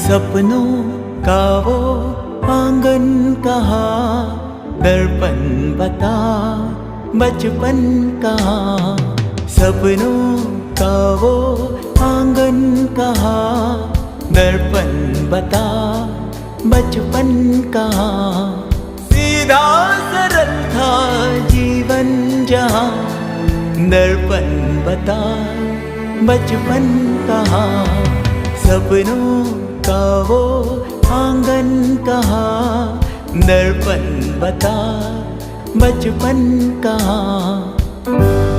सपनों का वो आंगन कहाँ, दर्पण बता बचपन कहाँ। सपनों का वो आंगन कहाँ, दर्पण बता बचपन कहाँ। सीधा सरल था जीवन जहाँ, दर्पण बता बचपन कहाँ। सपनों का वो आंगन कहाँ, दर्पण बता बचपन कहाँ।